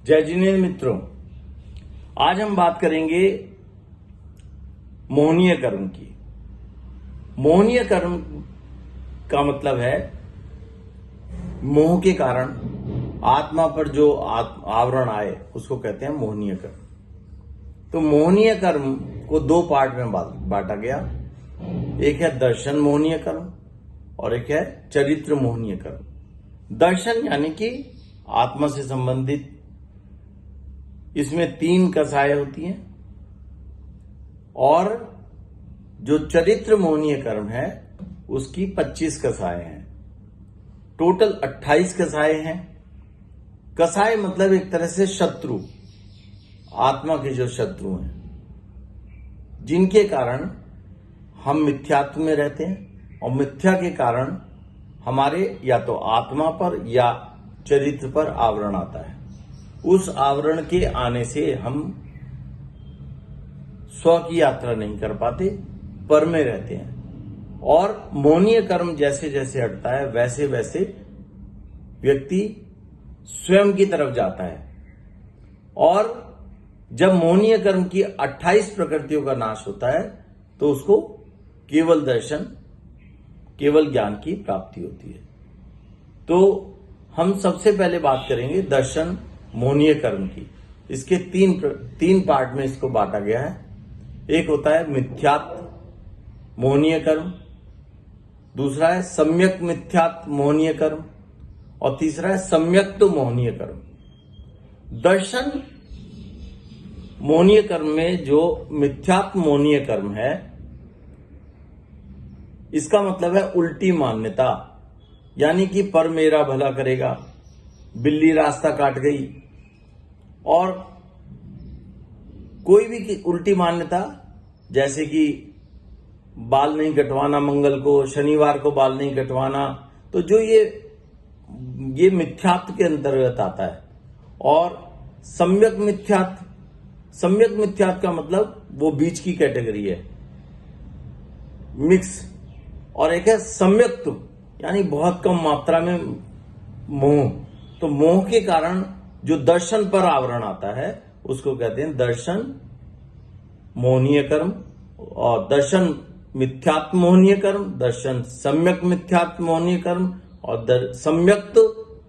जय जिनेन्द्र मित्रों, आज हम बात करेंगे मोहनीय कर्म की। मोहनीय कर्म का मतलब है मोह के कारण आत्मा पर जो आवरण आए उसको कहते हैं मोहनीय कर्म। तो मोहनीय कर्म को दो पार्ट में बांटा गया। एक है दर्शन मोहनीय कर्म और एक है चरित्र मोहनीय कर्म। दर्शन यानी कि आत्मा से संबंधित, इसमें 3 कसाएं होती हैं, और जो चरित्र मोहनीय कर्म है उसकी 25 कसाएं हैं। टोटल 28 कसाएं हैं। कसाए मतलब एक तरह से शत्रु, आत्मा के जो शत्रु हैं, जिनके कारण हम मिथ्यात्व में रहते हैं, और मिथ्या के कारण हमारे या तो आत्मा पर या चरित्र पर आवरण आता है। उस आवरण के आने से हम स्व की यात्रा नहीं कर पाते, पर में रहते हैं। और मोहनीय कर्म जैसे जैसे हटता है वैसे वैसे व्यक्ति स्वयं की तरफ जाता है। और जब मोहनीय कर्म की 28 प्रकृतियों का नाश होता है तो उसको केवल दर्शन, केवल ज्ञान की प्राप्ति होती है। तो हम सबसे पहले बात करेंगे दर्शन मोहनीय कर्म की। इसके तीन पार्ट में इसको बांटा गया है। एक होता है मिथ्यात्व मोहनीय कर्म, दूसरा है सम्यक मिथ्यात्व मोहनीय कर्म, और तीसरा है सम्यक्त मोहनीय कर्म। दर्शन मोहनीय कर्म में जो मिथ्यात्व मोहनीय कर्म है, इसका मतलब है उल्टी मान्यता, यानी कि पर मेरा भला करेगा, बिल्ली रास्ता काट गई, और कोई भी उल्टी मान्यता, जैसे कि बाल नहीं कटवाना मंगल को, शनिवार को बाल नहीं कटवाना, तो जो ये मिथ्यात्व के अंतर्गत आता है। और सम्यक मिथ्यात्व का मतलब वो बीच की कैटेगरी है, मिक्स। और एक है सम्यक्त, यानी बहुत कम मात्रा में मोह। तो मोह के कारण जो दर्शन पर आवरण आता है उसको कहते हैं दर्शन मोहनीय कर्म, और दर्शन मिथ्यात्व मोहनीय कर्म, दर्शन सम्यक मिथ्यात्व मोहनीय कर्म, और सम्यक्त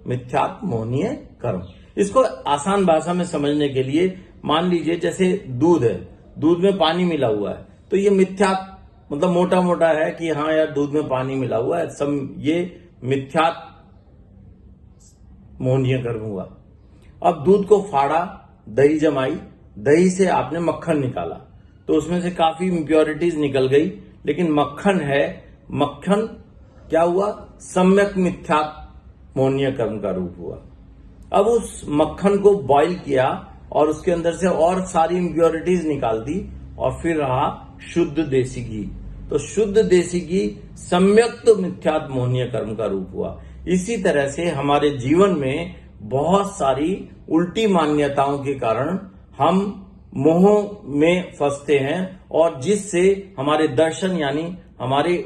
मिथ्यात्व मोहनीय कर्म। इसको आसान भाषा में समझने के लिए मान लीजिए जैसे दूध है, दूध में पानी मिला हुआ है, तो ये मिथ्यात्व मतलब मोटा मोटा है कि हाँ यार दूध में पानी मिला हुआ है, ये मिथ्यात्व मोहनीय कर्म हुआ। अब दूध को फाड़ा, दही जमाई, दही से आपने मक्खन निकाला, तो उसमें से काफी इंप्योरिटीज निकल गई, लेकिन मक्खन है, मक्खन क्या हुआ? सम्यक मिथ्यात्व मोहनीय कर्म का रूप हुआ। अब उस मक्खन को बॉईल किया और उसके अंदर से और सारी इंप्योरिटीज निकाल दी, और फिर रहा शुद्ध देसी घी। तो शुद्ध देसी घी सम्यक्त मिथ्यात्व मोहनीय कर्म का रूप हुआ। इसी तरह से हमारे जीवन में बहुत सारी उल्टी मान्यताओं के कारण हम मोह में फंसते हैं, और जिससे हमारे दर्शन यानी हमारे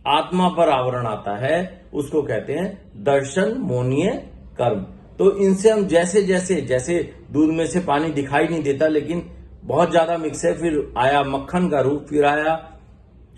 आत्मा पर आवरण आता है उसको कहते हैं दर्शन मोहनीय कर्म। तो इनसे हम जैसे दूध में से पानी दिखाई नहीं देता, लेकिन बहुत ज्यादा मिक्स है, फिर आया मक्खन का रूप, फिर आया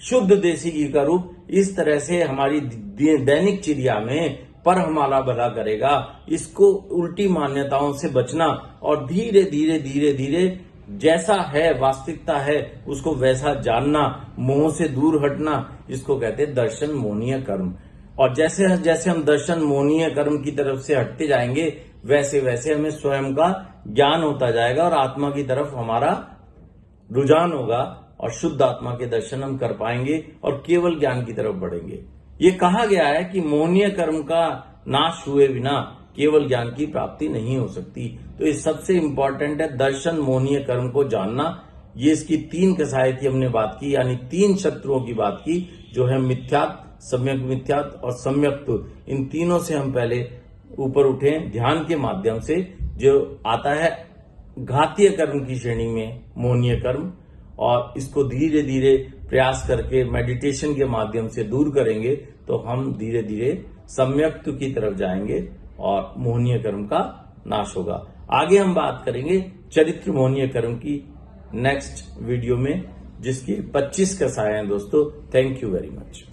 शुद्ध देसी घी का रूप। इस तरह से हमारी दैनिक चिड़िया में पर हमारा भला करेगा, इसको उल्टी मान्यताओं से बचना, और धीरे धीरे धीरे धीरे जैसा है वास्तविकता है उसको वैसा जानना, मोह से दूर हटना, इसको कहते हैं दर्शन मोहनीय कर्म। और जैसे जैसे हम दर्शन मोहनीय कर्म की तरफ से हटते जाएंगे वैसे वैसे हमें स्वयं का ज्ञान होता जाएगा, और आत्मा की तरफ हमारा रुझान होगा, और शुद्ध आत्मा के दर्शन हम कर पाएंगे और केवल ज्ञान की तरफ बढ़ेंगे। ये कहा गया है कि मोहनीय कर्म का नाश हुए बिना केवल ज्ञान की प्राप्ति नहीं हो सकती। तो ये सबसे इंपॉर्टेंट है दर्शन मोहनीय कर्म को जानना। ये इसकी 3 कसाएं थी, हमने बात की, यानी 3 शत्रुओं की बात की, जो है मिथ्यात्व, सम्यक मिथ्यात्व और सम्यक्त। इन तीनों से हम पहले ऊपर उठे ध्यान के माध्यम से। जो आता है घातीय कर्म की श्रेणी में मोहनीय कर्म, और इसको धीरे धीरे प्रयास करके मेडिटेशन के माध्यम से दूर करेंगे तो हम धीरे धीरे सम्यक्त की तरफ जाएंगे और मोहनीय कर्म का नाश होगा। आगे हम बात करेंगे चरित्र मोहनीय कर्म की नेक्स्ट वीडियो में, जिसकी 25 कसाएं हैं दोस्तों। Thank you very much.